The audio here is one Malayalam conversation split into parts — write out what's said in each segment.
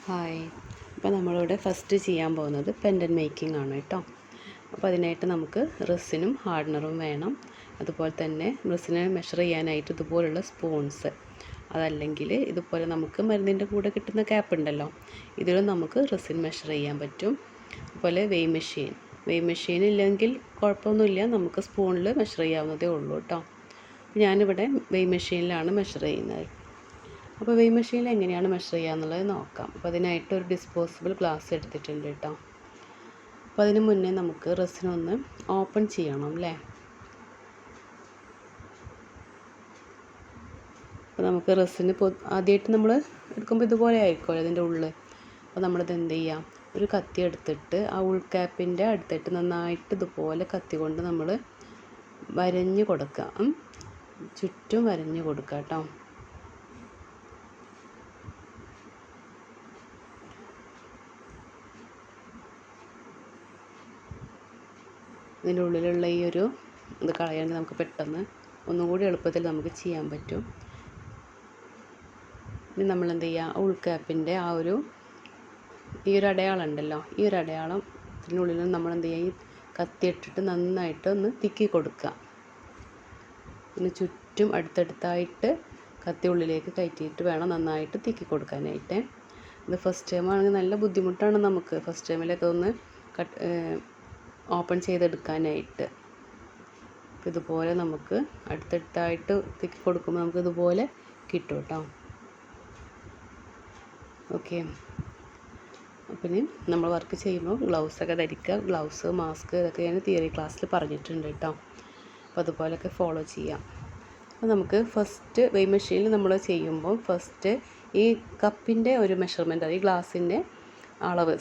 ഹായ്. അപ്പോൾ നമ്മളിവിടെ ഫസ്റ്റ് ചെയ്യാൻ പോകുന്നത് പെൻഡൻറ്റ് മേക്കിംഗ് ആണ് കേട്ടോ. അപ്പോൾ അതിനായിട്ട് നമുക്ക് റെസിനും ഹാർഡനറും വേണം. അതുപോലെ തന്നെ റെസിനെ മെഷർ ചെയ്യാനായിട്ട് ഇതുപോലുള്ള സ്പൂൺസ്, അതല്ലെങ്കിൽ ഇതുപോലെ നമുക്ക് മരുന്നിൻ്റെ കൂടെ കിട്ടുന്ന ക്യാപ്പ് ഉണ്ടല്ലോ, ഇതിലും നമുക്ക് റെസിൻ മെഷർ ചെയ്യാൻ പറ്റും. അതുപോലെ വെയ് മെഷീൻ ഇല്ലെങ്കിൽ കുഴപ്പമൊന്നുമില്ല, നമുക്ക് സ്പൂണിൽ മെഷർ ചെയ്യാവുന്നതേ ഉള്ളൂ കേട്ടോ. ഞാനിവിടെ വെയ് മെഷീനിലാണ് മെഷർ ചെയ്യുന്നത്. അപ്പോൾ വെയ് മെഷീനിൽ എങ്ങനെയാണ് മെഷർ ചെയ്യുക എന്നുള്ളത് നോക്കാം. അപ്പോൾ അതിനായിട്ട് ഒരു ഡിസ്പോസിബിൾ ഗ്ലാസ് എടുത്തിട്ടുണ്ട് കേട്ടോ. അപ്പോൾ അതിന് മുന്നേ നമുക്ക് റെസിനൊന്ന് ഓപ്പൺ ചെയ്യണം അല്ലേ. അപ്പോൾ നമുക്ക് റെസിന് ആദ്യമായിട്ട് നമ്മൾ എടുക്കുമ്പോൾ ഇതുപോലെ ആയിരിക്കുമല്ലോ അതിൻ്റെ ഉള്ളിൽ. അപ്പോൾ നമ്മളിത് എന്ത് ചെയ്യാം, ഒരു കത്തി എടുത്തിട്ട് ആ ഉൾക്യാപ്പിൻ്റെ അടുത്തിട്ട് നന്നായിട്ട് ഇതുപോലെ കത്തി കൊണ്ട് നമ്മൾ വരഞ്ഞ് കൊടുക്കുക, ചുറ്റും വരഞ്ഞ് കൊടുക്കുക കേട്ടോ. ഇതിൻ്റെ ഉള്ളിലുള്ള ഈ ഒരു ഇത് കളയാണ്ട് നമുക്ക് പെട്ടെന്ന് ഒന്നും കൂടി എളുപ്പത്തിൽ നമുക്ക് ചെയ്യാൻ പറ്റും. ഇനി നമ്മൾ എന്ത് ചെയ്യുക, ഉൾക്യാപ്പിൻ്റെ ആ ഒരു ഈ ഒരു അടയാളം ഉണ്ടല്ലോ, ഈ ഒരു അടയാളത്തിനുള്ളിൽ നമ്മൾ എന്ത് ചെയ്യുക, ഈ കത്തിയിട്ടിട്ട് നന്നായിട്ട് ഒന്ന് തിക്കി കൊടുക്കുക. പിന്നെ ചുറ്റും അടുത്തടുത്തായിട്ട് കത്തി ഉള്ളിലേക്ക് കയറ്റിയിട്ട് വേണം നന്നായിട്ട് തിക്കി കൊടുക്കാനായിട്ട്. ഇത് ഫസ്റ്റ് ടൈം ആണെങ്കിൽ നല്ല ബുദ്ധിമുട്ടാണ് നമുക്ക് ഫസ്റ്റ് ടൈമിലൊക്കെ ഒന്ന് ഓപ്പൺ ചെയ്തെടുക്കാനായിട്ട്. ഇതുപോലെ നമുക്ക് അടുത്തടുത്തായിട്ട് തിക്കി കൊടുക്കുമ്പോൾ നമുക്ക് ഇതുപോലെ കിട്ടും കേട്ടോ. ഓക്കെ. അപ്പം നമ്മൾ വർക്ക് ചെയ്യുമ്പോൾ ഗ്ലൗസൊക്കെ ധരിക്കുക. ഗ്ലൗസ്, മാസ്ക് ഇതൊക്കെ ഞാൻ തിയറി ക്ലാസ്സിൽ പറഞ്ഞിട്ടുണ്ട് കേട്ടോ. അപ്പോൾ അതുപോലെയൊക്കെ ഫോളോ ചെയ്യാം. അപ്പോൾ നമുക്ക് ഫസ്റ്റ് വെയ് മെഷീനിൽ നമ്മൾ ചെയ്യുമ്പോൾ ഫസ്റ്റ് ഈ കപ്പിൻ്റെ ഒരു മെഷർമെൻറ്റ്, ഈ ഗ്ലാസിൻ്റെ അളവ്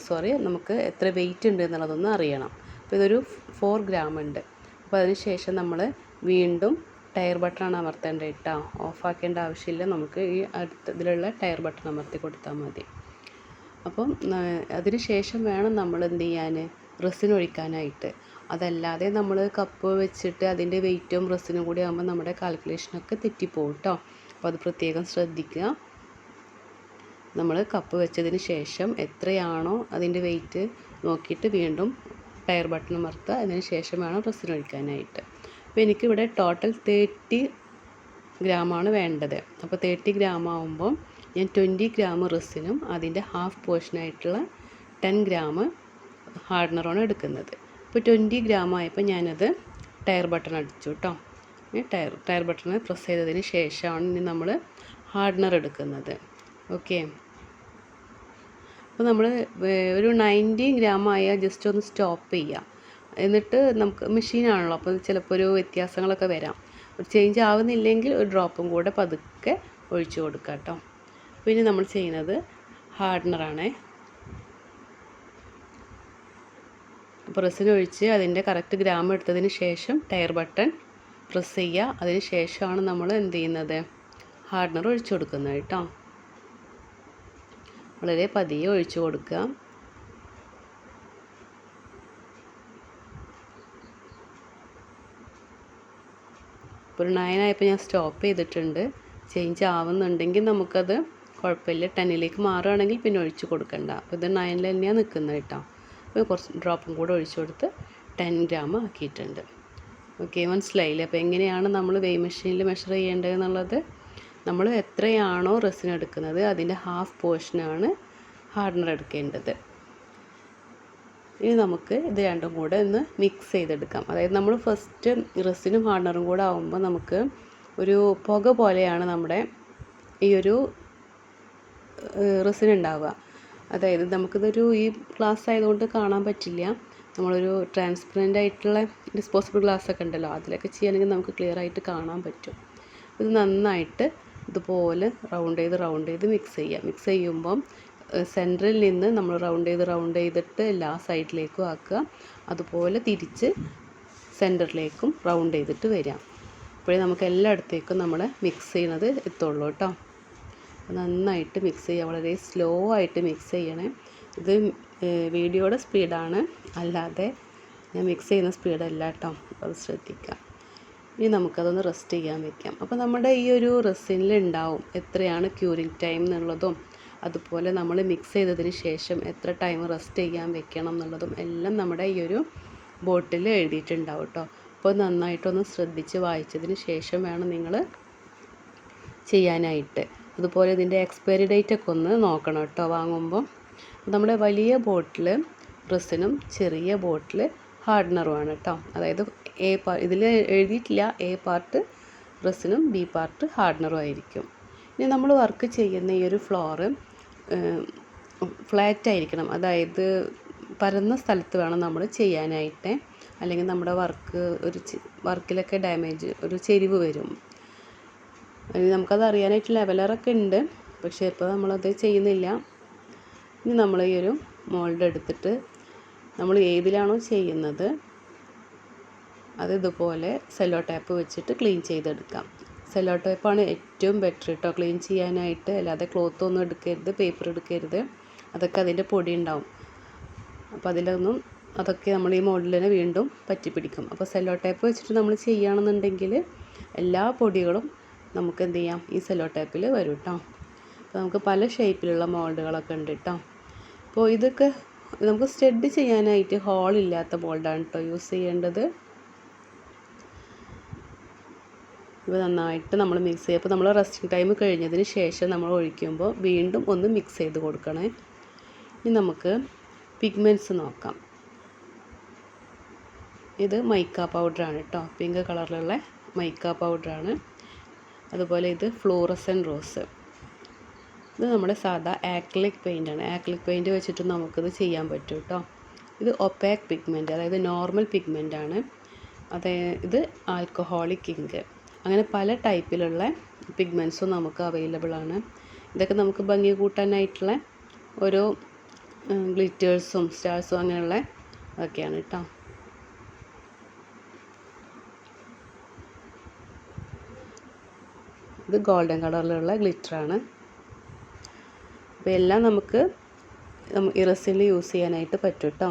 നമുക്ക് എത്ര വെയിറ്റ് ഉണ്ട് എന്നുള്ളതൊന്ന് അറിയണം. അപ്പോൾ ഇതൊരു 4 ഗ്രാം ഉണ്ട്. അപ്പോൾ അതിന് ശേഷം നമ്മൾ വീണ്ടും ടയർ ബട്ടൺ അമർത്തേണ്ടത് കേട്ടോ. ഓഫാക്കേണ്ട ആവശ്യമില്ല, നമുക്ക് ഈ ഇതിലുള്ള ടയർ ബട്ടൺ അമർത്തി കൊടുത്താൽ മതി. അപ്പം അതിന് ശേഷം വേണം നമ്മൾ എന്ത് ചെയ്യാൻ, റെസിൻ ഒഴിക്കാനായിട്ട്. അതല്ലാതെ നമ്മൾ കപ്പ് വെച്ചിട്ട് അതിൻ്റെ വെയിറ്റും റെസിനും കൂടി ആകുമ്പോൾ നമ്മുടെ കാൽക്കുലേഷനൊക്കെ തെറ്റിപ്പോകും കേട്ടോ. അപ്പോൾ അത് പ്രത്യേകം ശ്രദ്ധിക്കുക. നമ്മൾ കപ്പ് വെച്ചതിന് ശേഷം എത്രയാണോ അതിൻ്റെ വെയിറ്റ് നോക്കിയിട്ട് വീണ്ടും ടയർ ബട്ടൺ അമർത്തുക. അതിന് ശേഷം വേണം റെസിൻ ഒഴിക്കാനായിട്ട്. അപ്പോൾ എനിക്കിവിടെ ടോട്ടൽ 30 ഗ്രാമാണ് വേണ്ടത്. അപ്പോൾ 30 ഗ്രാം ആകുമ്പോൾ ഞാൻ 20 ഗ്രാം റെസിനും അതിൻ്റെ ഹാഫ് പോർഷനായിട്ടുള്ള 10 ഗ്രാം ഹാർഡനറാണ് എടുക്കുന്നത്. ഇപ്പോൾ 20 ഗ്രാം ആയപ്പോൾ ഞാനത് ടയർ ബട്ടൺ അടിച്ചു കേട്ടോ. ടയർ ബട്ടൺ പ്രസ് ചെയ്തതിന് ശേഷമാണ് ഇനി നമ്മൾ ഹാർഡനർ എടുക്കുന്നത്. ഓക്കെ. അപ്പോൾ നമ്മൾ ഒരു 90 ഗ്രാം ആയാൽ ജസ്റ്റ് ഒന്ന് സ്റ്റോപ്പ് ചെയ്യുക. എന്നിട്ട് നമുക്ക് മെഷീനാണല്ലോ, അപ്പോൾ ചിലപ്പോൾ ഒരു വ്യത്യാസങ്ങളൊക്കെ വരാം. ചേഞ്ച് ആവുന്നില്ലെങ്കിൽ ഒരു ഡ്രോപ്പും കൂടെ പതുക്കെ ഒഴിച്ചു കൊടുക്കുക കേട്ടോ. പിന്നെ നമ്മൾ ചെയ്യുന്നത് ഹാർഡനറാണ്. അപ്പോൾ റെസിൻ ഒഴിച്ച് അതിൻ്റെ കറക്റ്റ് ഗ്രാം എടുത്തതിന് ശേഷം ടയർ ബട്ടൺ പ്രസ് ചെയ്യുക. അതിന് ശേഷമാണ് നമ്മൾ എന്ത് ചെയ്യുന്നത്, ഹാർഡനർ ഒഴിച്ചു കൊടുക്കുന്നത് കേട്ടോ. വളരെ പതിയെ ഒഴിച്ചു കൊടുക്കുക. ഇപ്പോൾ ഒരു 9 ആയപ്പോൾ ഞാൻ സ്റ്റോപ്പ് ചെയ്തിട്ടുണ്ട്. ചേഞ്ച് ആവുന്നുണ്ടെങ്കിൽ നമുക്കത് കുഴപ്പമില്ല. 10ലേക്ക് മാറുകയാണെങ്കിൽ പിന്നെ ഒഴിച്ചു കൊടുക്കണ്ട. അപ്പോൾ ഇത് 9 തന്നെയാണ് നിൽക്കുന്നത് കേട്ടോ. അപ്പോൾ കുറച്ച് ഡ്രോപ്പും കൂടെ ഒഴിച്ചു കൊടുത്ത് 10 ഗ്രാം ആക്കിയിട്ടുണ്ട്. ഓക്കെ, മനസ്സിലായില്ലേ? അപ്പോൾ എങ്ങനെയാണ് നമ്മൾ വെയ് മെഷീനിൽ മെഷർ ചെയ്യേണ്ടത് എന്നുള്ളത്. നമ്മൾ എത്രയാണോ റെസിൻ എടുക്കുന്നത് അതിൻ്റെ ഹാഫ് പോർഷനാണ് ഹാർഡനർ എടുക്കേണ്ടത്. ഇനി നമുക്ക് ഇത് രണ്ടും കൂടെ ഒന്ന് മിക്സ് ചെയ്തെടുക്കാം. അതായത് നമ്മൾ ഫസ്റ്റ് റെസിനും ഹാർഡനറും കൂടെ ആകുമ്പോൾ നമുക്ക് ഒരു പുക പോലെയാണ് നമ്മുടെ ഈ ഒരു റെസിൻ ഉണ്ടാവുക. അതായത് നമുക്കിതൊരു ഈ ഗ്ലാസ് ആയതുകൊണ്ട് കാണാൻ പറ്റില്ല. നമ്മളൊരു ട്രാൻസ്പെറൻ്റ് ആയിട്ടുള്ള ഡിസ്പോസിബിൾ ഗ്ലാസ് ഒക്കെ ഉണ്ടല്ലോ, അതിലൊക്കെ ചെയ്യുകയാണെങ്കിൽ നമുക്ക് ക്ലിയർ ആയിട്ട് കാണാൻ പറ്റും. ഇത് നന്നായിട്ട് ഇതുപോലെ റൗണ്ട് ചെയ്ത് മിക്സ് ചെയ്യുക. മിക്സ് ചെയ്യുമ്പം സെൻറ്ററിൽ നിന്ന് നമ്മൾ റൗണ്ട് ചെയ്തിട്ട് എല്ലാ സൈഡിലേക്കും ആക്കുക. അതുപോലെ തിരിച്ച് സെൻറ്ററിലേക്കും റൗണ്ട് ചെയ്തിട്ട് വരിക. അപ്പോഴേ നമുക്ക് എല്ലായിടത്തേക്കും നമ്മൾ മിക്സ് ചെയ്യണത് എത്തുള്ളൂ കേട്ടോ. നന്നായിട്ട് മിക്സ് ചെയ്യുക, വളരെ സ്ലോ ആയിട്ട് മിക്സ് ചെയ്യണേ. ഇത് വീഡിയോയുടെ സ്പീഡാണ്, അല്ലാതെ ഞാൻ മിക്സ് ചെയ്യുന്ന സ്പീഡല്ല കേട്ടോ. അത് ശ്രദ്ധിക്കുക. ഇനി നമുക്കതൊന്ന് റെസ്റ്റ് ചെയ്യാൻ വെക്കാം. അപ്പോൾ നമ്മുടെ ഈ ഒരു റെസിനിൽ ഉണ്ടാവും എത്രയാണ് ക്യൂറിങ് ടൈം എന്നുള്ളതും അതുപോലെ നമ്മൾ മിക്സ് ചെയ്തതിന് ശേഷം എത്ര ടൈം റെസ്റ്റ് ചെയ്യാൻ വെക്കണം എന്നുള്ളതും എല്ലാം നമ്മുടെ ഈ ഒരു ബോട്ടിൽ എഴുതിയിട്ടുണ്ടാവും കേട്ടോ. അപ്പോൾ നന്നായിട്ടൊന്ന് ശ്രദ്ധിച്ച് വായിച്ചതിന് ശേഷം വേണം നിങ്ങൾ ചെയ്യാനായിട്ട്. അതുപോലെ ഇതിൻ്റെ എക്സ്പയറി ഡേറ്റ് ഒക്കെ ഒന്ന് നോക്കണം കേട്ടോ വാങ്ങുമ്പോൾ. നമ്മുടെ വലിയ ബോട്ടിൽ റെസിനും ചെറിയ ബോട്ടിൽ ഹാർഡ്നറുമാണ് കേട്ടോ. അതായത് ഇതിൽ എഴുതിയിട്ടില്ല, എ പാർട്ട് റെസിനും ബി പാർട്ട് ഹാർഡ്നറും ആയിരിക്കും. ഇനി നമ്മൾ വർക്ക് ചെയ്യുന്ന ഈ ഒരു ഫ്ലോറ് ഫ്ലാറ്റ് ആയിരിക്കണം, അതായത് പരന്ന സ്ഥലത്ത് വേണം നമ്മൾ ചെയ്യാനായിട്ട്. അല്ലെങ്കിൽ നമ്മുടെ വർക്കിലൊക്കെ ഡാമേജ്, ഒരു ചെരിവ് വരും. നമുക്കത് അറിയാനായിട്ട് ലെവലറൊക്കെ ഉണ്ട്, പക്ഷേ ഇപ്പോൾ നമ്മളത് ചെയ്യുന്നില്ല. ഇനി നമ്മൾ ഈ ഒരു മോൾഡ് എടുത്തിട്ട് നമ്മൾ ഏതിലാണോ ചെയ്യുന്നത് അത് ഇതുപോലെ സെല്ലോ ടാപ്പ് വെച്ചിട്ട് ക്ലീൻ ചെയ്തെടുക്കാം. സെല്ലോ ടേപ്പാണ് ഏറ്റവും ബെറ്റർ കേട്ടോ ക്ലീൻ ചെയ്യാനായിട്ട്. അല്ലാതെ ക്ലോത്ത് ഒന്നും എടുക്കരുത്, പേപ്പർ എടുക്കരുത്, അതൊക്കെ അതിൻ്റെ പൊടി ഉണ്ടാവും. അപ്പോൾ അതൊക്കെ നമ്മൾ ഈ മോൾഡിൽ തന്നെ വീണ്ടും പറ്റിപ്പിടിക്കും. അപ്പോൾ സെല്ലോ ടേപ്പ് വെച്ചിട്ട് നമ്മൾ ചെയ്യുകയാണെന്നുണ്ടെങ്കിൽ എല്ലാ പൊടികളും നമുക്ക് എന്ത് ചെയ്യാം, ഈ സെല്ലോ ടേപ്പിൽ വരും കേട്ടോ. അപ്പോൾ നമുക്ക് പല ഷേപ്പിലുള്ള മോൾഡുകളൊക്കെ ഉണ്ട് കേട്ടോ. അപ്പോൾ ഇതൊക്കെ നമുക്ക് സ്റ്റഡ് ചെയ്യാനായിട്ട് ഹോളില്ലാത്ത മോൾഡാണ് കേട്ടോ യൂസ് ചെയ്യേണ്ടത്. ഇപ്പോൾ നന്നായിട്ട് നമ്മൾ മിക്സ് ചെയ്യുക. അപ്പോൾ നമ്മൾ റെസ്റ്റിംഗ് ടൈം കഴിഞ്ഞതിന് ശേഷം നമ്മൾ ഒഴിക്കുമ്പോൾ വീണ്ടും ഒന്ന് മിക്സ് ചെയ്ത് കൊടുക്കണേ. ഇനി നമുക്ക് പിഗ്മെൻറ്റ്സ് നോക്കാം. ഇത് മൈക്ക പൗഡറാണ് കേട്ടോ, പിങ്ക് കളറിലുള്ള മൈക്ക പൗഡറാണ്. അതുപോലെ ഇത് ഫ്ലൂറസെൻ്റ് റോസ്. ഇത് നമ്മുടെ സാധാ ആക്രിലിക് പെയിൻ്റാണ്. ആക്രിലിക് പെയിൻറ്റ് വെച്ചിട്ട് നമുക്കിത് ചെയ്യാൻ പറ്റും കേട്ടോ. ഇത് ഒപ്പാക് പിഗ്മെൻറ്റ്, അതായത് നോർമൽ പിഗ്മെൻറ്റാണ്. ഇത് ആൽക്കഹോളിക് ഇങ്ക്. അങ്ങനെ പല ടൈപ്പിലുള്ള പിഗ്മെൻറ്റ്സും നമുക്ക് അവൈലബിൾ ആണ്. ഇതൊക്കെ നമുക്ക് ഭംഗി കൂട്ടാനായിട്ടുള്ള ഓരോ ഗ്ലിറ്റേഴ്സും സ്റ്റാർസും അങ്ങനെയുള്ള ഒക്കെയാണ് കേട്ടോ. ഇത് ഗോൾഡൻ കളറിലുള്ള ഗ്ലിറ്ററാണ്. അപ്പോൾ എല്ലാം നമുക്ക് ഇറസിനിൽ യൂസ് ചെയ്യാനായിട്ട് പറ്റും കേട്ടോ.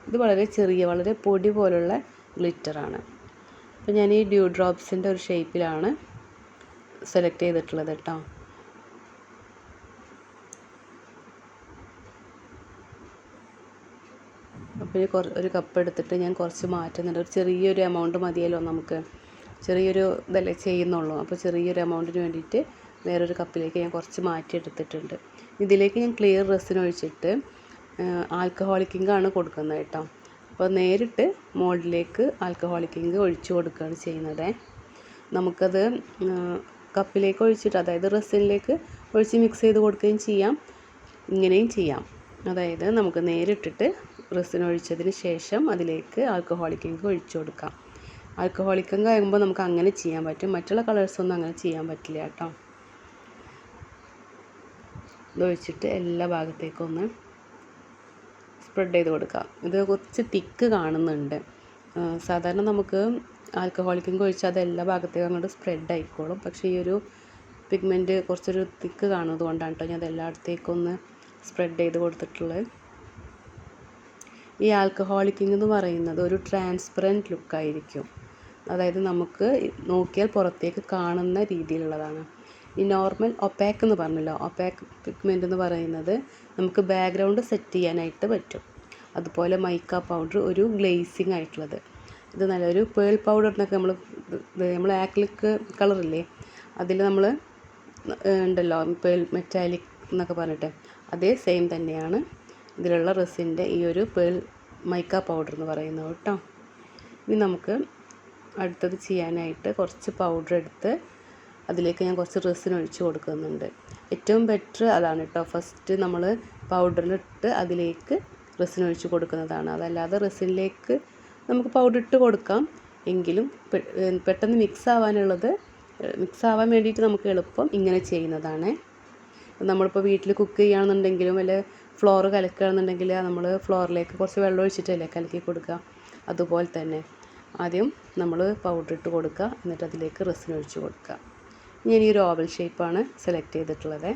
ഇത് വളരെ ചെറിയ, വളരെ പൊടി പോലുള്ള ഗ്ലിറ്ററാണ്. അപ്പോൾ ഞാൻ ഈ ഡ്യൂ ഡ്രോപ്സിൻ്റെ ഒരു ഷേപ്പിലാണ് സെലക്ട് ചെയ്തിട്ടുള്ളത് കേട്ടോ. അപ്പോൾ ഒരു കപ്പ് എടുത്തിട്ട് ഞാൻ കുറച്ച് മാറ്റുന്നുണ്ട്. ഒരു ചെറിയൊരു എമൗണ്ട് മതിയല്ലോ നമുക്ക്, ചെറിയൊരു ഇതല്ലേ ചെയ്യുന്നുള്ളൂ. അപ്പോൾ ചെറിയൊരു എമൗണ്ടിന് വേണ്ടിയിട്ട് വേറൊരു കപ്പിലേക്ക് ഞാൻ കുറച്ച് മാറ്റിയെടുത്തിട്ടുണ്ട്. ഇതിലേക്ക് ഞാൻ ക്ലിയർ റെസിൻ ഒഴിച്ചിട്ട് ആൽക്കഹോളിക് ഇങ്കാണ് കൊടുക്കുന്നത് കേട്ടോ. അപ്പോൾ നേരിട്ട് മോൾഡിലേക്ക് ആൽക്കഹോളിക് ഇങ്ക് ഒഴിച്ചു കൊടുക്കുകയാണ് ചെയ്യുന്നത്. നമുക്കത് കപ്പിലേക്ക് ഒഴിച്ചിട്ട്, അതായത് റെസിനിലേക്ക് ഒഴിച്ച് മിക്സ് ചെയ്ത് കൊടുക്കുകയും ചെയ്യാം, ഇങ്ങനെയും ചെയ്യാം. അതായത് നമുക്ക് നേരിട്ടിട്ട് റെസിൻ ഒഴിച്ചതിന് ശേഷം അതിലേക്ക് ആൽക്കഹോളിക് ഇങ്ക് ഒഴിച്ചു കൊടുക്കാം. ആൽക്കഹോളിക് ഇങ്ക് ആകുമ്പോൾ നമുക്ക് അങ്ങനെ ചെയ്യാൻ പറ്റും, മറ്റുള്ള കളേഴ്സൊന്നും അങ്ങനെ ചെയ്യാൻ പറ്റില്ല കേട്ടോ. ഇതൊഴിച്ചിട്ട് എല്ലാ ഭാഗത്തേക്കും ഒന്ന് സ്പ്രെഡ് ചെയ്ത് കൊടുക്കാം. ഇത് കുറച്ച് തിക്ക് കാണുന്നുണ്ട്. സാധാരണ നമുക്ക് ആൽക്കഹോളിക് ഇങ്ക് ഒഴിച്ചാൽ അത് എല്ലാ ഭാഗത്തേക്കും അങ്ങോട്ട് സ്പ്രെഡ് ആയിക്കോളും. പക്ഷേ ഈ ഒരു പിഗ്മെൻറ്റ് കുറച്ചൊരു തിക്ക് കാണുന്നത് കൊണ്ടാണ് കേട്ടോ ഞാൻ അത് എല്ലായിടത്തേക്കും ഒന്ന് സ്പ്രെഡ് ചെയ്ത് കൊടുത്തിട്ടുള്ളത്. ഈ ആൽക്കഹോളിക് ഇങ്ക് എന്ന് പറയുന്നത് ഒരു ട്രാൻസ്പെറൻറ്റ് ലുക്കായിരിക്കും. അതായത് നമുക്ക് നോക്കിയാൽ പുറത്തേക്ക് കാണുന്ന രീതിയിലുള്ളതാണ്. ഈ നോർമൽ ഒപ്പാക്ക് എന്ന് പറഞ്ഞല്ലോ, ഒപ്പാക്ക് പിഗ്മെൻറ്റ് എന്ന് പറയുന്നത് നമുക്ക് ബാക്ക്ഗ്രൗണ്ട് സെറ്റ് ചെയ്യാനായിട്ട് പറ്റും. അതുപോലെ മൈക്ക പൗഡർ ഒരു ഗ്ലേസിങ് ആയിട്ടുള്ളത്. ഇത് നല്ലൊരു പേൾ പൗഡറിനൊക്കെ നമ്മൾ ആക്രിലിക് കളറില്ലേ, അതിൽ നമ്മൾ ഉണ്ടല്ലോ പേൾ മെറ്റാലിക് എന്നൊക്കെ പറഞ്ഞിട്ട്, അതേ സെയിം തന്നെയാണ് ഇതിലുള്ള റെസിൻ്റെ ഈ ഒരു പേൾ മൈക്ക പൗഡർ എന്ന് പറയുന്നത് കേട്ടോ. ഇനി നമുക്ക് അടുത്തത് ചെയ്യാനായിട്ട് കുറച്ച് പൗഡർ എടുത്ത് അതിലേക്ക് ഞാൻ കുറച്ച് റെസിൻ ഒഴിച്ച് കൊടുക്കുന്നുണ്ട്. ഏറ്റവും ബെറ്റർ അതാണ് കേട്ടോ, ഫസ്റ്റ് നമ്മൾ പൗഡറിലിട്ട് അതിലേക്ക് റെസിൻ ഒഴിച്ച് കൊടുക്കുന്നതാണ്. അതല്ലാതെ റെസിനിലേക്ക് നമുക്ക് പൗഡർ ഇട്ട് കൊടുക്കാം, എങ്കിലും പെട്ടെന്ന് മിക്സ് ആവാൻ വേണ്ടിയിട്ട് നമുക്ക് എളുപ്പം ഇങ്ങനെ ചെയ്യുന്നതാണ്. നമ്മളിപ്പോൾ വീട്ടിൽ കുക്ക് ചെയ്യുകയാണെന്നുണ്ടെങ്കിലും വല്ല ഫ്ലോർ കലക്കുകയാണെന്നുണ്ടെങ്കിൽ നമ്മൾ ഫ്ലോറിലേക്ക് കുറച്ച് വെള്ളം ഒഴിച്ചിട്ടല്ലേ കലക്കി കൊടുക്കുക. അതുപോലെ തന്നെ ആദ്യം നമ്മൾ പൗഡർ ഇട്ട് കൊടുക്കുക, എന്നിട്ട് അതിലേക്ക് റെസിൻ ഒഴിച്ച് കൊടുക്കുക. ഞാൻ ഈ ഒരു ഓവൽ ഷേപ്പാണ് സെലക്ട് ചെയ്തിട്ടുള്ളത്.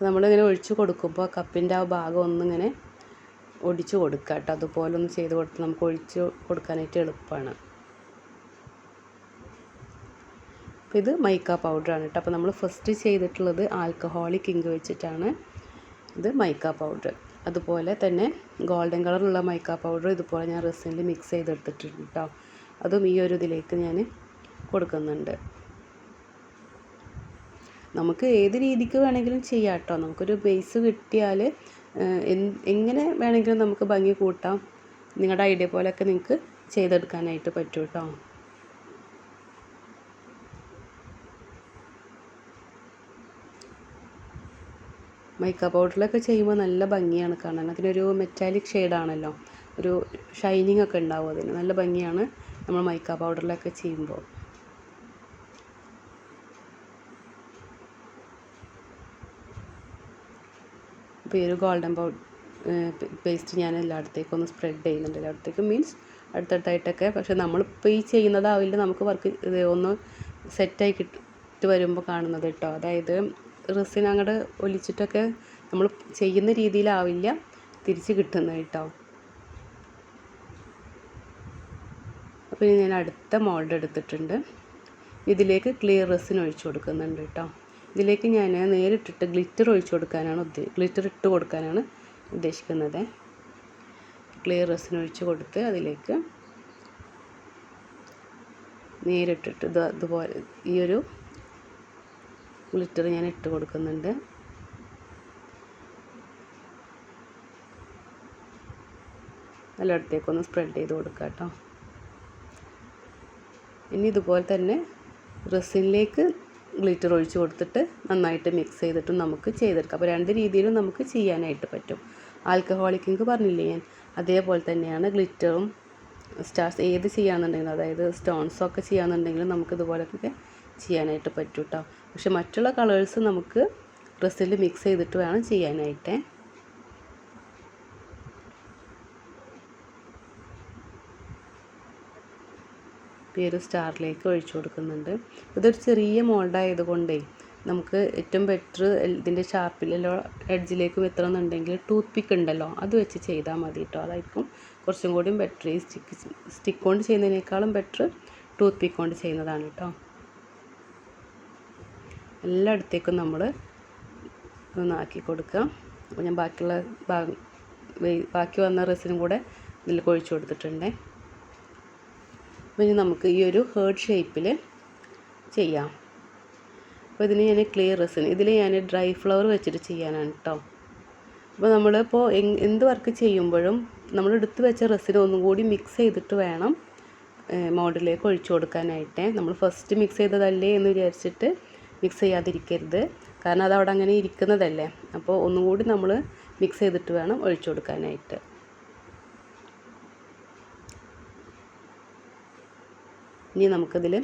നമ്മളിങ്ങനെ ഒഴിച്ച് കൊടുക്കുമ്പോൾ കപ്പിൻ്റെ ആ ഭാഗം ഒന്നിങ്ങനെ ഒടിച്ച് കൊടുക്കുക കേട്ടോ. അതുപോലെ ഒന്ന് ചെയ്ത് കൊടുത്ത് നമുക്ക് ഒഴിച്ച് കൊടുക്കാനായിട്ട് എളുപ്പമാണ്. അപ്പോൾ ഇത് മൈക്ക പൗഡറാണ് കേട്ടോ. അപ്പോൾ നമ്മൾ ഫസ്റ്റ് ചെയ്തിട്ടുള്ളത് ആൽക്കഹോളിക് ഇങ്ക് വെച്ചിട്ടാണ്. ഇത് മൈക്ക പൗഡർ. അതുപോലെ തന്നെ ഗോൾഡൻ കളറുള്ള മൈക്ക പൗഡർ ഇതുപോലെ ഞാൻ റെസിനിൽ മിക്സ് ചെയ്തെടുത്തിട്ടുണ്ട് കേട്ടോ. അതും ഈ ഒരു ഇതിലേക്ക് ഞാൻ കൊടുക്കുന്നുണ്ട്. നമുക്ക് ഏത് രീതിക്ക് വേണമെങ്കിലും ചെയ്യാം കേട്ടോ. നമുക്കൊരു ബേസ് കിട്ടിയാൽ എങ്ങനെ വേണമെങ്കിലും നമുക്ക് ഭംഗി കൂട്ടാം. നിങ്ങളുടെ ഐഡിയ പോലെയൊക്കെ നിങ്ങൾക്ക് ചെയ്തെടുക്കാനായിട്ട് പറ്റും കേട്ടോ. മൈക്ക പൗഡറിലൊക്കെ ചെയ്യുമ്പോൾ നല്ല ഭംഗിയാണ് കാണാൻ. അതിനൊരു മെറ്റാലിക് ഷെയ്ഡാണല്ലോ, ഒരു ഷൈനിങ് ഒക്കെ ഉണ്ടാവും. അതിന് നല്ല ഭംഗിയാണ് നമ്മൾ മൈക്ക പൗഡറിലൊക്കെ ചെയ്യുമ്പോൾ. അപ്പോൾ ഈ ഒരു ഗോൾഡൻ പേസ്റ്റ് ഞാൻ എല്ലായിടത്തേക്കും ഒന്ന് സ്പ്രെഡ് ചെയ്യുന്നുണ്ട്. എല്ലായിടത്തേക്കും മീൻസ് അടുത്തടുത്തായിട്ടൊക്കെ. പക്ഷേ നമ്മളിപ്പോൾ ഈ ചെയ്യുന്നതാവില്ല, നമുക്ക് വർക്ക് ഒന്ന് സെറ്റായി കിട്ടി വരുമ്പോൾ കാണുന്നത് കേട്ടോ. അതായത് റെസിൻ അങ്ങോട്ട് ഒലിച്ചിട്ടൊക്കെ നമ്മൾ ചെയ്യുന്ന രീതിയിലാവില്ല തിരിച്ച് കിട്ടുന്നത് കേട്ടോ. അപ്പോൾ ഇനി ഞാൻ അടുത്ത മോൾഡ് എടുത്തിട്ടുണ്ട്. ഇതിലേക്ക് ക്ലിയർ റെസിൻ ഒഴിച്ചു കൊടുക്കുന്നുണ്ട് കേട്ടോ. ഇതിലേക്ക് ഞാൻ നേരിട്ടിട്ട് ഗ്ലിറ്റർ ഒഴിച്ചു കൊടുക്കാനാണ് ഗ്ലിറ്റർ ഇട്ട് കൊടുക്കാനാണ് ഉദ്ദേശിക്കുന്നത്. ക്ലിയർ റെസിൻ ഒഴിച്ച് കൊടുത്ത് അതിലേക്ക് നേരിട്ടിട്ട് അതുപോലെ ഈ ഒരു ഗ്ലിറ്റർ ഞാൻ ഇട്ട് കൊടുക്കുന്നുണ്ട്. എല്ലായിടത്തേക്കൊന്ന് സ്പ്രെഡ് ചെയ്ത് കൊടുക്കാം കേട്ടോ. ഇനി ഇതുപോലെ തന്നെ റെസിനിലേക്ക് ഗ്ലിറ്റർ ഒഴിച്ച് കൊടുത്തിട്ട് നന്നായിട്ട് മിക്സ് ചെയ്തിട്ടും നമുക്ക് ചെയ്തെടുക്കാം. അപ്പോൾ രണ്ട് രീതിയിലും നമുക്ക് ചെയ്യാനായിട്ട് പറ്റും. ആൽക്കഹോളിക് ഇങ്ക് പറഞ്ഞില്ലേ ഞാൻ, അതേപോലെ തന്നെയാണ് ഗ്ലിറ്ററും സ്റ്റാർസ് ഏത് ചെയ്യാന്നുണ്ടെങ്കിലും, അതായത് സ്റ്റോൺസൊക്കെ ചെയ്യാന്നുണ്ടെങ്കിലും നമുക്ക് ഇതുപോലെയൊക്കെ ചെയ്യാനായിട്ട് പറ്റും കേട്ടോ. പക്ഷെ മറ്റുള്ള കളേഴ്സ് നമുക്ക് റെസിനിൽ മിക്സ് ചെയ്തിട്ട് വേണം ചെയ്യാനായിട്ട്. ഈ ഒരു സ്റ്റാറിലേക്ക് ഒഴിച്ചു കൊടുക്കുന്നുണ്ട്. ഇതൊരു ചെറിയ മോൾഡായതുകൊണ്ടേ നമുക്ക് ഏറ്റവും ബെറ്റർ ഇതിൻ്റെ ഷാർപ്പിലോ എഡ്ജിലേക്കും എത്തണമെന്നുണ്ടെങ്കിൽ ടൂത്ത് പിക്ക് ഉണ്ടല്ലോ, അത് വെച്ച് ചെയ്താൽ മതി കേട്ടോ. അതായിരിക്കും കുറച്ചും കൂടിയും ബെറ്റർ. ഈ സ്റ്റിക്ക് കൊണ്ട് ചെയ്യുന്നതിനേക്കാളും ബെറ്റർ ടൂത്ത് പിക്ക് കൊണ്ട് ചെയ്യുന്നതാണ് കേട്ടോ. എല്ലായിടത്തേക്കും നമ്മൾ ഒന്നാക്കി കൊടുക്കുക. അപ്പോൾ ഞാൻ ബാക്കി വന്ന റെസിനും കൂടെ ഇതിൽ ഒഴിച്ചു കൊടുത്തിട്ടുണ്ട്. അപ്പോൾ ഇനി നമുക്ക് ഈ ഒരു ഹേർട്ട് ഷേപ്പിൽ ചെയ്യാം. അപ്പോൾ ഇതിന് ഞാൻ ക്ലിയർ റെസിൻ, ഇതിൽ ഞാൻ ഡ്രൈ ഫ്ലവർ വെച്ചിട്ട് ചെയ്യാനാണ് കേട്ടോ. അപ്പോൾ നമ്മളിപ്പോൾ എന്ത് വർക്ക് ചെയ്യുമ്പോഴും നമ്മൾ എടുത്ത് വെച്ച റെസിൻ ഒന്നും കൂടി മിക്സ് ചെയ്തിട്ട് വേണം മോഡലിലേക്ക് ഒഴിച്ചു കൊടുക്കാനായിട്ട്. നമ്മൾ ഫസ്റ്റ് മിക്സ് ചെയ്തതല്ലേ എന്ന് വിചാരിച്ചിട്ട് മിക്സ് ചെയ്യാതിരിക്കരുത്, കാരണം അത് അവിടെ അങ്ങനെ ഇരിക്കുന്നതല്ലേ. അപ്പോൾ ഒന്നും കൂടി നമ്മൾ മിക്സ് ചെയ്തിട്ട് വേണം ഒഴിച്ചു കൊടുക്കാനായിട്ട്. ഇനി നമുക്കിതിൽ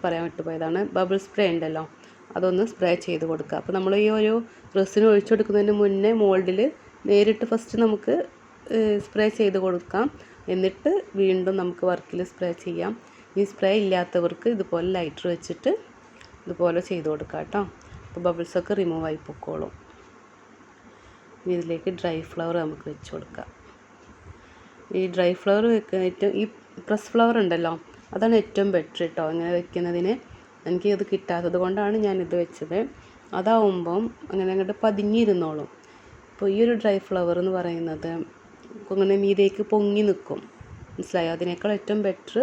പറയാൻ വിട്ടുപോയതാണ്, ബബിൾ സ്പ്രേ ഉണ്ടല്ലോ, അതൊന്ന് സ്പ്രേ ചെയ്ത് കൊടുക്കുക. അപ്പോൾ നമ്മൾ ഈ ഒരു റെസിൻ ഒഴിച്ചു കൊടുക്കുന്നതിന് മുന്നേ മോൾഡിൽ നേരിട്ട് ഫസ്റ്റ് നമുക്ക് സ്പ്രേ ചെയ്ത് കൊടുക്കാം. എന്നിട്ട് വീണ്ടും നമുക്ക് വർക്കിൽ സ്പ്രേ ചെയ്യാം. ഈ സ്പ്രേ ഇല്ലാത്തവർക്ക് ഇതുപോലെ ലൈറ്റർ വെച്ചിട്ട് ഇതുപോലെ ചെയ്ത് കൊടുക്കാം കേട്ടോ. അപ്പോൾ ബബിൾസൊക്കെ റിമൂവ് ആയി പൊക്കോളും. ഇനി ഇതിലേക്ക് ഡ്രൈ ഫ്ലവർ നമുക്ക് വെച്ച് കൊടുക്കാം. ഈ ഡ്രൈ ഫ്ലവർ വെക്കാൻ ഈ പ്രസ് ഫ്ലവർ ഉണ്ടല്ലോ, അതാണ് ഏറ്റവും ബെറ്റർ കേട്ടോ ഇങ്ങനെ വെക്കുന്നതിന്. എനിക്ക് ഇത് കിട്ടാത്തത് കൊണ്ടാണ് ഞാനിത് വെച്ചത്. അതാവുമ്പം അങ്ങനെ അങ്ങോട്ട് പതിഞ്ഞിരുന്നോളും. അപ്പോൾ ഈ ഒരു ഡ്രൈ ഫ്ലവർ എന്ന് പറയുന്നത് അങ്ങനെ മീതേക്ക് പൊങ്ങി നിൽക്കും, മനസ്സിലായോ? അതിനേക്കാൾ ഏറ്റവും ബെറ്റർ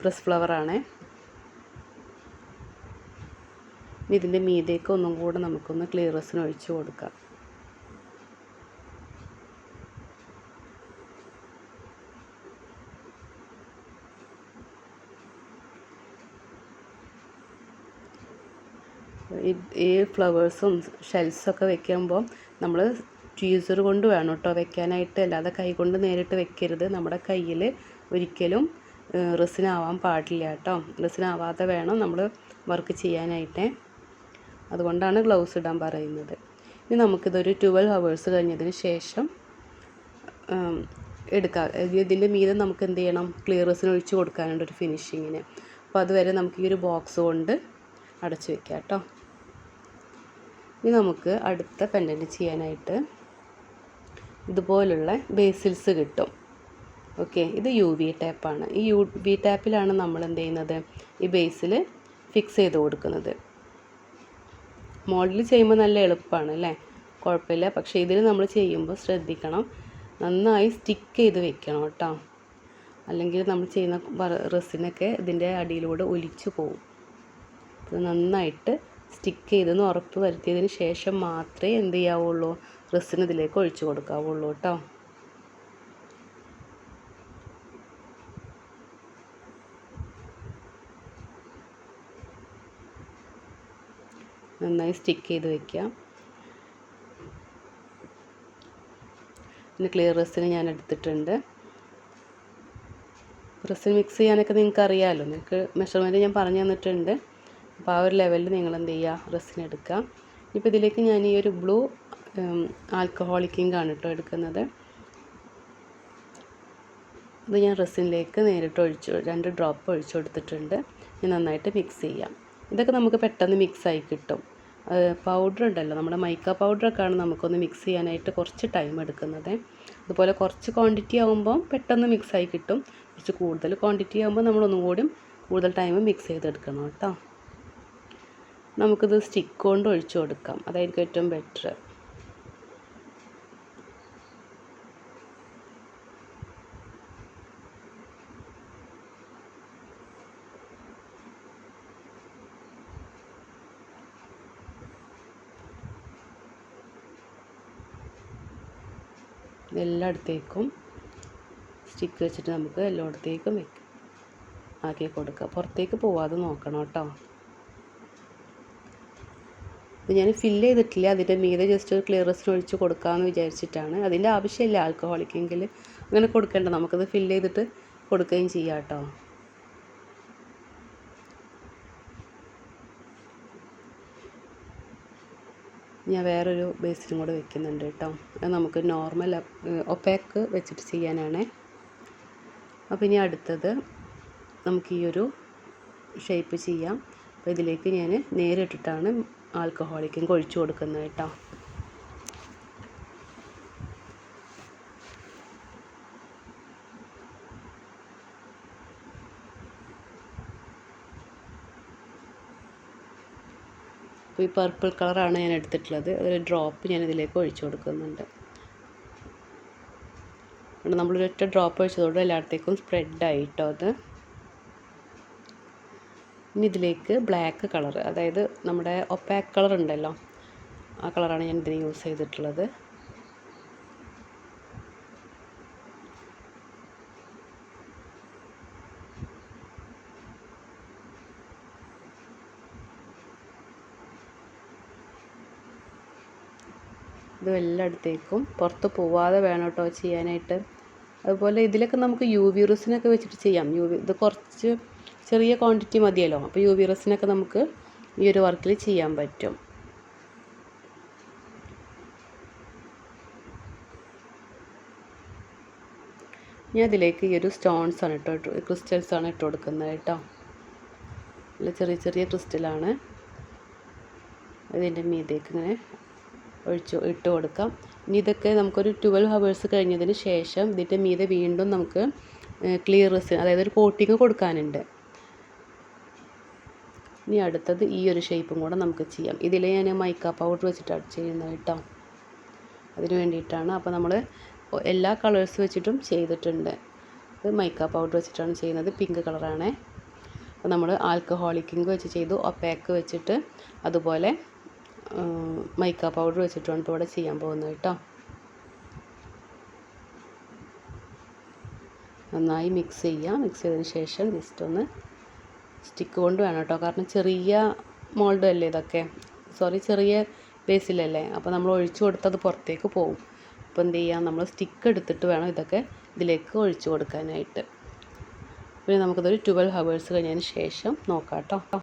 പ്രസ് ഫ്ലവറാണ്. ഇതിൻ്റെ മീതേക്ക് ഒന്നും കൂടെ നമുക്കൊന്ന് ക്ലിയർ റെസിൻ ഒഴിച്ച് കൊടുക്കാം. ഈ ഫ്ലവേഴ്സും ഷെൽസൊക്കെ വെക്കുമ്പോൾ നമ്മൾ ട്വീസർ കൊണ്ട് വേണം കേട്ടോ വെക്കാനായിട്ട്, അല്ലാതെ കൈ കൊണ്ട് നേരിട്ട് വെക്കരുത്. നമ്മുടെ കയ്യിൽ ഒരിക്കലും റെസിനാവാൻ പാടില്ല കേട്ടോ. റെസിനാവാതെ വേണം നമ്മൾ വർക്ക് ചെയ്യാനായിട്ട്. അതുകൊണ്ടാണ് ഗ്ലൗസ് ഇടാൻ പറയുന്നത്. ഇനി നമുക്കിതൊരു 12 hours കഴിഞ്ഞതിന് ശേഷം എടുക്കാം. ഇതിൻ്റെ മീതെ നമുക്ക് എന്ത് ചെയ്യണം, ക്ലിയർ റെസിൻ ഒഴിച്ച് കൊടുക്കാനുണ്ട് ഒരു ഫിനിഷിങ്ങിന്. അപ്പോൾ അതുവരെ നമുക്ക് ഈ ഒരു ബോക്സ് കൊണ്ട് അടച്ചു വെക്കാം കേട്ടോ. ഇനി നമുക്ക് അടുത്ത പെൻഡൻറ്റ് ചെയ്യാനായിട്ട് ഇതുപോലുള്ള ബേസിൽസ് കിട്ടും. ഓക്കെ, ഇത് UV ടാപ്പാണ്. ഈ UV ടാപ്പിലാണ് നമ്മൾ എന്ത് ചെയ്യുന്നത്, ഈ ബേസിൽ ഫിക്സ് ചെയ്ത് കൊടുക്കുന്നത്. മോഡൽ ചെയ്യുമ്പോൾ നല്ല എളുപ്പമാണ് അല്ലേ, കുഴപ്പമില്ല. പക്ഷേ ഇതിൽ നമ്മൾ ചെയ്യുമ്പോൾ ശ്രദ്ധിക്കണം, നന്നായി സ്റ്റിക്ക് ചെയ്ത് വെക്കണം കേട്ടോ. അല്ലെങ്കിൽ നമ്മൾ ചെയ്യുന്ന റെസിനൊക്കെ ഇതിൻ്റെ അടിയിലൂടെ ഒലിച്ചു പോകും. അത് നന്നായിട്ട് സ്റ്റിക്ക് ചെയ്തെന്ന് ഉറപ്പ് വരുത്തിയതിന് ശേഷം മാത്രമേ എന്ത് ചെയ്യാവുള്ളൂ, റെസിൻ ഇതിലേക്ക് ഒഴിച്ചു കൊടുക്കാവുള്ളൂ കേട്ടോ. നന്നായി സ്റ്റിക്ക് ചെയ്ത് വയ്ക്കുക. പിന്നെ ക്ലിയർ റെസിന് ഞാൻ എടുത്തിട്ടുണ്ട്. റെസിൻ മിക്സ് ചെയ്യാനൊക്കെ നിങ്ങൾക്ക് അറിയാമല്ലോ, നിങ്ങൾക്ക് മെഷർമെൻറ്റ് ഞാൻ പറഞ്ഞു തന്നിട്ടുണ്ട്. അപ്പോൾ ആ ഒരു ലെവലിൽ നിങ്ങൾ എന്ത് ചെയ്യുക, റെസിൻ എടുക്കുക. ഇപ്പോൾ ഇതിലേക്ക് ഞാൻ ഈ ഒരു ബ്ലൂ ആൽക്കഹോളിക് ഇങ്കാണ് കേട്ടോ എടുക്കുന്നത്. ഇത് ഞാൻ റെസിനിലേക്ക് നേരിട്ട് 2 ഡ്രോപ്പ് ഒഴിച്ചു കൊടുത്തിട്ടുണ്ട്. ഇനി നന്നായിട്ട് മിക്സ് ചെയ്യാം. ഇതൊക്കെ നമുക്ക് പെട്ടെന്ന് മിക്സായി കിട്ടും. പൗഡർ ഉണ്ടല്ലോ, നമ്മുടെ മൈക്ക പൗഡറൊക്കെയാണ് നമുക്കൊന്ന് മിക്സ് ചെയ്യാനായിട്ട് കുറച്ച് ടൈം എടുക്കുന്നത്. അതുപോലെ കുറച്ച് ക്വാണ്ടിറ്റി ആകുമ്പോൾ പെട്ടെന്ന് മിക്സായി കിട്ടും. കുറച്ച് കൂടുതൽ ക്വാണ്ടിറ്റി ആകുമ്പോൾ നമ്മളൊന്നും കൂടി കൂടുതൽ ടൈം മിക്സ് ചെയ്തെടുക്കണം കേട്ടോ. നമുക്കിത് സ്റ്റിക്ക് കൊണ്ട് ഒഴിച്ചു കൊടുക്കാം, അതായിരിക്കും ഏറ്റവും ബെറ്റർ. എല്ലായിടത്തേക്കും സ്റ്റിക്ക് വെച്ചിട്ട് നമുക്ക് എല്ലായിടത്തേക്കും ആക്കി കൊടുക്കുക. പുറത്തേക്ക് പോവാതെ നോക്കണം കേട്ടോ. ഇത് ഞാൻ ഫില്ല് ചെയ്തിട്ടില്ല, അതിൻ്റെ മീതെ ജസ്റ്റ് ഒരു ക്ലിയറൻസിന് ഒഴിച്ച് കൊടുക്കാമെന്ന് വിചാരിച്ചിട്ടാണ്. അതിൻ്റെ ആവശ്യമില്ല, ആൽക്കഹോളിക്കെങ്കിൽ അങ്ങനെ കൊടുക്കേണ്ട, നമുക്കത് ഫില്ല് ചെയ്തിട്ട് കൊടുക്കുകയും ചെയ്യാം കേട്ടോ. ഞാൻ വേറൊരു ബേസിനും കൂടെ വെക്കുന്നുണ്ട് കേട്ടോ. അത് നമുക്ക് നോർമൽ ഒപ്പാക്ക് വെച്ചിട്ട് ചെയ്യാനാണ്. അപ്പോൾ ഇനി അടുത്തത് നമുക്ക് ഈ ഒരു ഷേപ്പ് ചെയ്യാം. അപ്പോൾ ഇതിലേക്ക് ഞാൻ നേരിട്ടിട്ടാണ് ആൽക്കഹോളിക്കും ഒഴിച്ചു കൊടുക്കുന്നത് കേട്ടോ. അപ്പോൾ ഈ പർപ്പിൾ കളറാണ് ഞാൻ എടുത്തിട്ടുള്ളത്. ഒരു ഡ്രോപ്പ് ഞാൻ ഇതിലേക്ക് ഒഴിച്ചു കൊടുക്കുന്നുണ്ട്. നമ്മളൊരൊറ്റ ഡ്രോപ്പ് ഒഴിച്ചതോടെ എല്ലായിടത്തേക്കും സ്പ്രെഡായി കേട്ടോ അത്. ഇനി ഇതിലേക്ക് ബ്ലാക്ക് കളർ, അതായത് നമ്മുടെ ഒപ്പാക്ക് കളർ ഉണ്ടല്ലോ, ആ കളറാണ് ഞാൻ ഇതിന് യൂസ് ചെയ്തിട്ടുള്ളത്. ഇത് എല്ലായിടത്തേക്കും പുറത്ത് പോവാതെ വേണം കേട്ടോ ചെയ്യാനായിട്ട്. അതുപോലെ ഇതിലൊക്കെ നമുക്ക് UV റെസിനൊക്കെ വെച്ചിട്ട് ചെയ്യാം. ഇത് കുറച്ച് ചെറിയ ക്വാണ്ടിറ്റി മതിയല്ലോ, അപ്പോൾ UV റെസിനൊക്കെ നമുക്ക് ഈ ഒരു വർക്കിൽ ചെയ്യാൻ പറ്റും. ഞാൻ ഇതിലേക്ക് ഈ ഒരു സ്റ്റോൺസാണ് ക്രിസ്റ്റൽസാണ് ഇട്ട് കൊടുക്കുന്നത് കേട്ടോ. നല്ല ചെറിയ ചെറിയ ക്രിസ്റ്റലാണ്. അതിൻ്റെ മീതേക്ക് ഇങ്ങനെ ഇട്ട് കൊടുക്കാം. ഇനി ഇതൊക്കെ നമുക്കൊരു 12 hours കഴിഞ്ഞതിന് ശേഷം ഇതിൻ്റെ മീതെ വീണ്ടും നമുക്ക് ക്ലിയർ റെസിൻ, അതായത് ഒരു കോട്ടിങ് കൊടുക്കാനുണ്ട്. ഇനി അടുത്തത് ഈ ഒരു ഷേപ്പും കൂടെ നമുക്ക് ചെയ്യാം. ഇതിൽ ഞാൻ മൈക്ക പൗഡർ വെച്ചിട്ടാണ് ചെയ്യുന്നത് കേട്ടോ, അതിന് വേണ്ടിയിട്ടാണ്. അപ്പോൾ നമ്മൾ എല്ലാ കളേഴ്സ് വെച്ചിട്ടും ചെയ്തിട്ടുണ്ട്. ഇത് മൈക്ക പൗഡർ വെച്ചിട്ടാണ് ചെയ്യുന്നത്, പിങ്ക് കളറാണ്. അപ്പോൾ നമ്മൾ ആൽക്കഹോളിക് ഇങ്ക് വെച്ച് ചെയ്തു, ഒപ്പാക്ക് വെച്ചിട്ട് അതുപോലെ മൈക്ക പൗഡർ വെച്ചിട്ടാണ് ഇപ്പോൾ ഇവിടെ ചെയ്യാൻ പോകുന്നത് കേട്ടോ. നന്നായി മിക്സ് ചെയ്യാം. മിക്സ് ചെയ്തതിന് ശേഷം ജസ്റ്റ് ഒന്ന് സ്റ്റിക്ക് കൊണ്ട് വേണം കേട്ടോ, കാരണം ചെറിയ മോൾഡ് അല്ലേ ഇതൊക്കെ, ചെറിയ ബേസിലല്ലേ, അപ്പോൾ നമ്മൾ ഒഴിച്ചു കൊടുത്തത് പുറത്തേക്ക് പോകും. അപ്പോൾ എന്ത് ചെയ്യാം, നമ്മൾ സ്റ്റിക്ക് എടുത്തിട്ട് വേണം ഇതൊക്കെ ഇതിലേക്ക് ഒഴിച്ചു കൊടുക്കാനായിട്ട്. പിന്നെ നമുക്കിതൊരു 12 hours കഴിഞ്ഞതിന് ശേഷം നോക്കാം കേട്ടോ.